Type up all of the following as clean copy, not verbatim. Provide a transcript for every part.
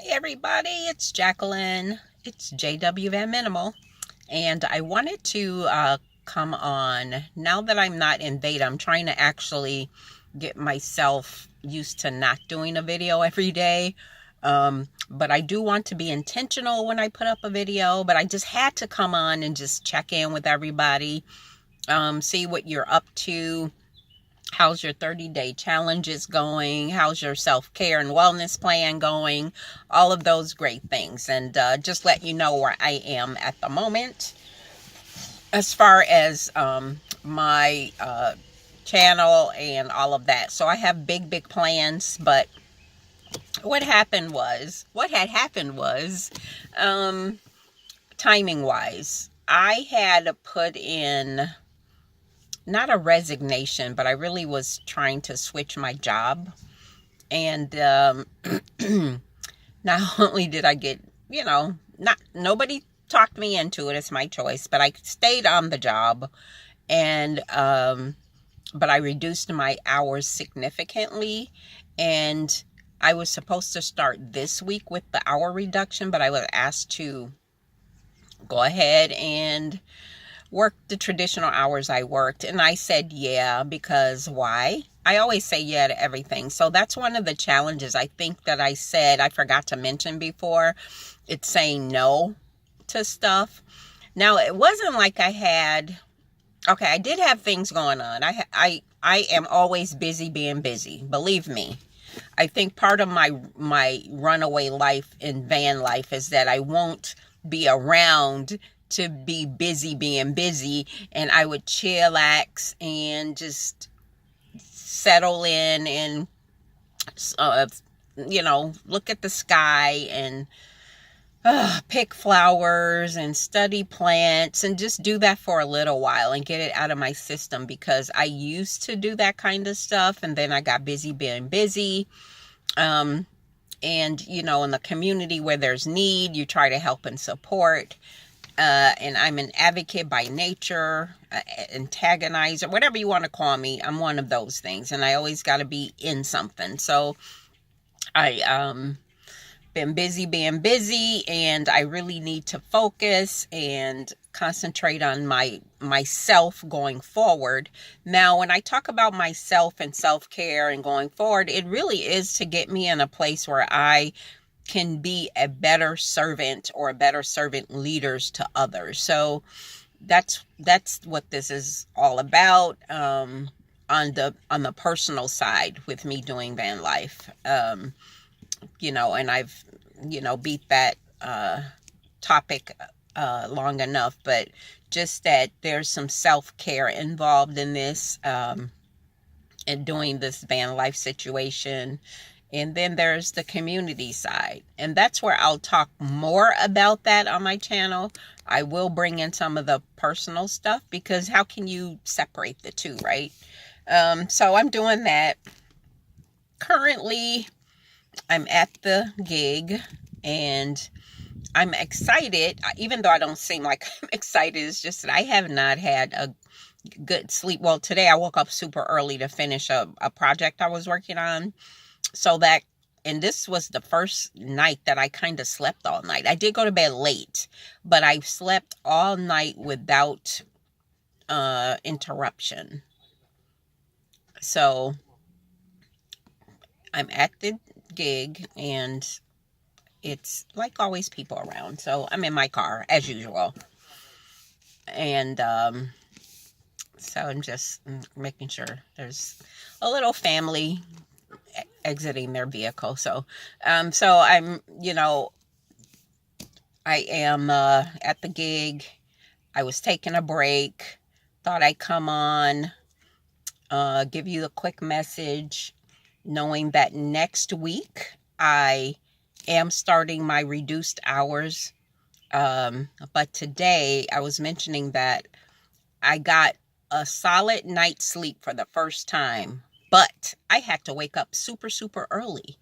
Hey everybody, it's Jacqueline. It's JW Van Minimal. And I wanted to come on. Now that I'm not in beta, I'm trying to actually get myself used to not doing a video every day. But I do want to be intentional when I put up a video. But I just had to come on and just check in with everybody, see what you're up to. How's your 30-day challenges going? How's your self-care and wellness plan going? All of those great things. And just let you know where I am at the moment as far as my channel and all of that. So I have big plans, but what had happened was, timing wise, I had put in not a resignation, but I really was trying to switch my job. And not only did I get, nobody talked me into it, it's my choice, but I stayed on the job. And but I reduced my hours significantly. And I was supposed to start this week with the hour reduction, but I was asked to go ahead and work the traditional hours I worked. And I said, yeah, because why? I always say yeah to everything. So that's one of the challenges I think that I said, I forgot to mention before. It's saying no to stuff. Now, it wasn't like I had, okay, I did have things going on. I am always busy being busy. Believe me. I think part of my runaway life in van life is that I won't be around to be busy being busy, and I would chillax and just settle in and look at the sky and pick flowers and study plants and just do that for a little while and get it out of my system, because I used to do that kind of stuff and then I got busy being busy. And in the community where there's need, you try to help and support. And I'm an advocate by nature, antagonizer, whatever you want to call me. I'm one of those things, and I always got to be in something. So I been busy being busy, and I really need to focus and concentrate on myself going forward. Now, when I talk about myself and self-care and going forward, it really is to get me in a place where I can be a better servant or a better servant leaders to others. So that's what this is all about, on the personal side with me doing van life. And I've beat that topic long enough, but just that there's some self-care involved in this, and doing this van life situation. And then there's the community side. And that's where I'll talk more about that on my channel. I will bring in some of the personal stuff, because how can you separate the two, right? So I'm doing that. Currently, I'm at the gig and I'm excited, even though I don't seem like I'm excited. It's just that I have not had a good sleep. Well, today I woke up super early to finish a project I was working on. And this was the first night that I kind of slept all night. I did go to bed late, but I slept all night without interruption. So I'm at the gig and it's like always people around. So I'm in my car as usual. And so I'm just making sure there's a little family exiting their vehicle. So I'm, I am at the gig. I was taking a break. Thought I'd come on, give you a quick message, knowing that next week I am starting my reduced hours. But today I was mentioning that I got a solid night's sleep for the first time, but I had to wake up super early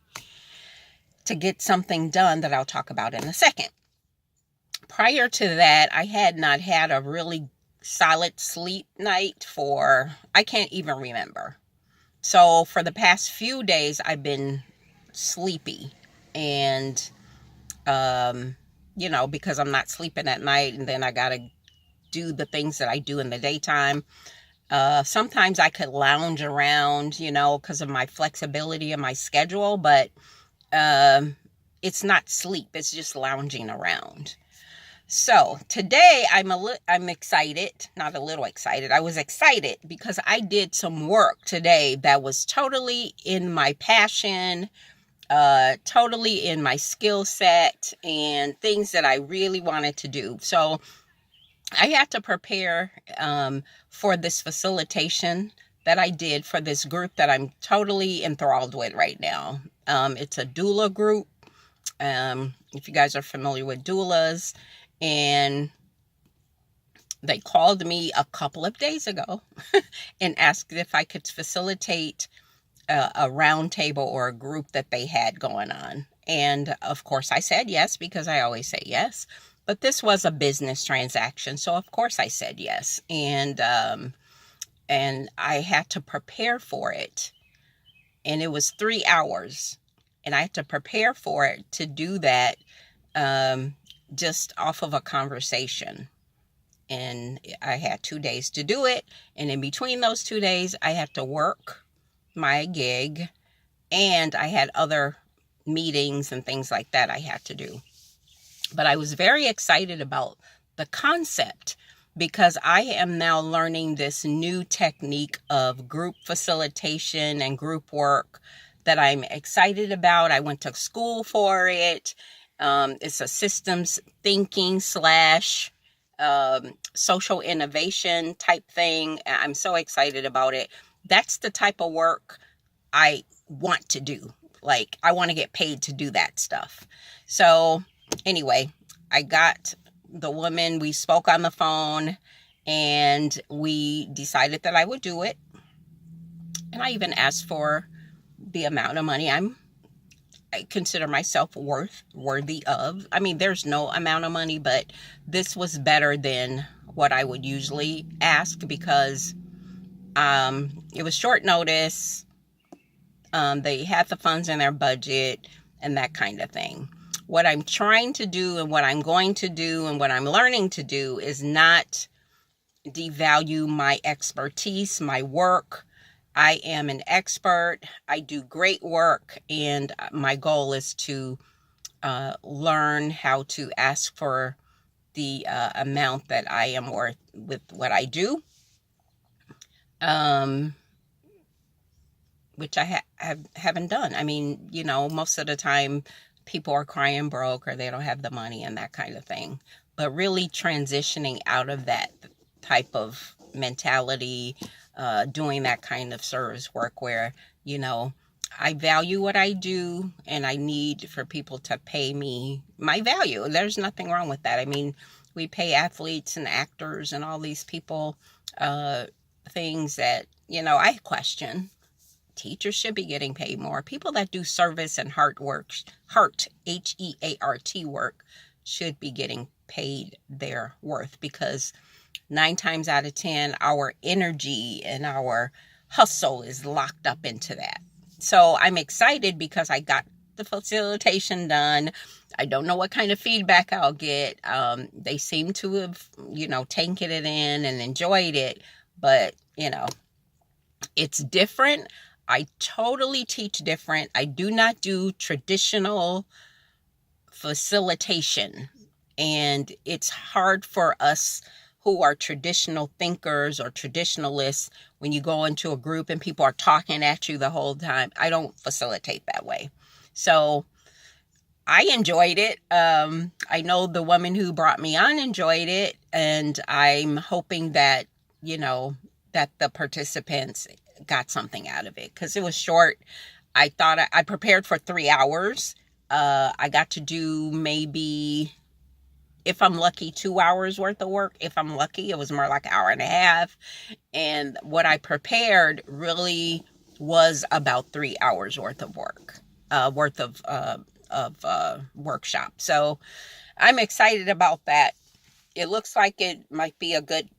to get something done that I'll talk about in a second. Prior to that, I had not had a really solid sleep night I can't even remember. So for the past few days, I've been sleepy, and because I'm not sleeping at night, and then I got to do the things that I do in the daytime. Sometimes I could lounge around, because of my flexibility and my schedule, but it's not sleep. It's just lounging around. So today I'm excited, not a little excited. I was excited because I did some work today that was totally in my passion, totally in my skill set, and things that I really wanted to do. So I had to prepare for this facilitation that I did for this group that I'm totally enthralled with right now. It's a doula group. If you guys are familiar with doulas, and they called me a couple of days ago and asked if I could facilitate a round table or a group that they had going on. And of course I said yes, because I always say yes. But this was a business transaction, so of course I said yes. And I had to prepare for it. And it was 3 hours. And I had to prepare for it to do that just off of a conversation. And I had 2 days to do it. And in between those 2 days, I had to work my gig. And I had other meetings and things like that I had to do. But I was very excited about the concept, because I am now learning this new technique of group facilitation and group work that I'm excited about. I went to school for it. It's a systems thinking / social innovation type thing. I'm so excited about it. That's the type of work I want to do. Like, I want to get paid to do that stuff. So anyway, I got the woman, we spoke on the phone, and we decided that I would do it. And I even asked for the amount of money I consider myself worthy of. I mean, there's no amount of money, but this was better than what I would usually ask, because it was short notice. They had the funds in their budget and that kind of thing. What I'm trying to do, and what I'm going to do, and what I'm learning to do, is not devalue my expertise, my work. I am an expert. I do great work, and my goal is to learn how to ask for the amount that I am worth with what I do, which I haven't done. I mean, most of the time people are crying broke, or they don't have the money and that kind of thing. But really transitioning out of that type of mentality, doing that kind of service work where, I value what I do, and I need for people to pay me my value. There's nothing wrong with that. I mean, we pay athletes and actors and all these people things that, I question. Teachers should be getting paid more. People that do service and heart, HEART work, should be getting paid their worth, because 9 times out of 10, our energy and our hustle is locked up into that. So I'm excited because I got the facilitation done. I don't know what kind of feedback I'll get. They seem to have, taken it in and enjoyed it, but, it's different. I totally teach different. I do not do traditional facilitation. And it's hard for us who are traditional thinkers or traditionalists when you go into a group and people are talking at you the whole time. I don't facilitate that way. So I enjoyed it. I know the woman who brought me on enjoyed it. And I'm hoping that, that the participants got something out of it, because it was short. I thought I prepared for 3 hours. I got to do maybe, if I'm lucky, 2 hours worth of work. If I'm lucky, it was more like an hour and a half. And what I prepared really was about 3 hours worth of work, worth of workshop. So I'm excited about that. It looks like it might be a good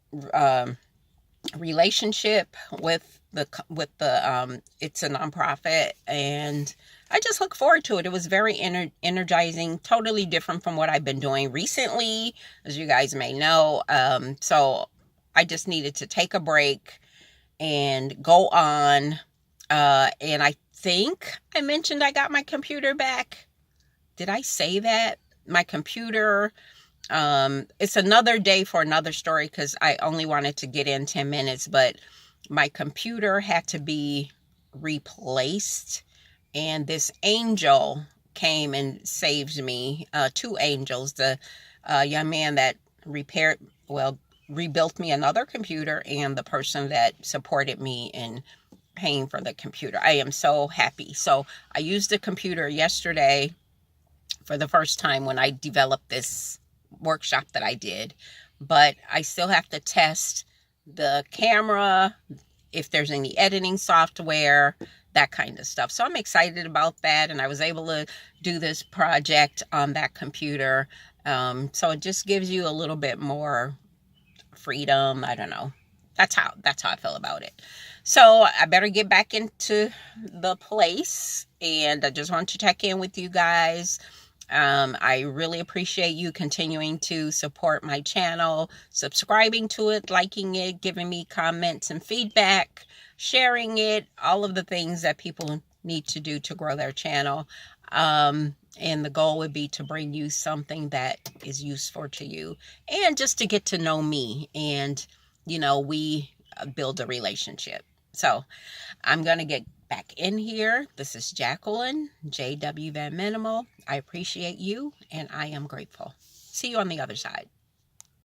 relationship with the it's a nonprofit, and I just look forward to it. It was very energizing, totally different from what I've been doing recently, as you guys may know. So I just needed to take a break and go on. And I think I mentioned I got my computer back. Did I say that? My computer, it's another day for another story because I only wanted to get in 10 minutes, but my computer had to be replaced, and this angel came and saved me. Two angels, the young man that rebuilt me another computer, and the person that supported me in paying for the computer. I am so happy. So I used the computer yesterday for the first time when I developed this workshop that I did, but I still have to test the camera, if there's any editing software, that kind of stuff. So I'm excited about that, and I was able to do this project on that computer. So it just gives you a little bit more freedom. I don't know. That's how I feel about it. So I better get back into the place, and I just want to check in with you guys. I really appreciate you continuing to support my channel, subscribing to it, liking it, giving me comments and feedback, sharing it, all of the things that people need to do to grow their channel. And the goal would be to bring you something that is useful to you, and just to get to know me, and, we build a relationship. So I'm going to get back in here. This is Jacqueline, JW Van Minimal. I appreciate you, and I am grateful. See you on the other side.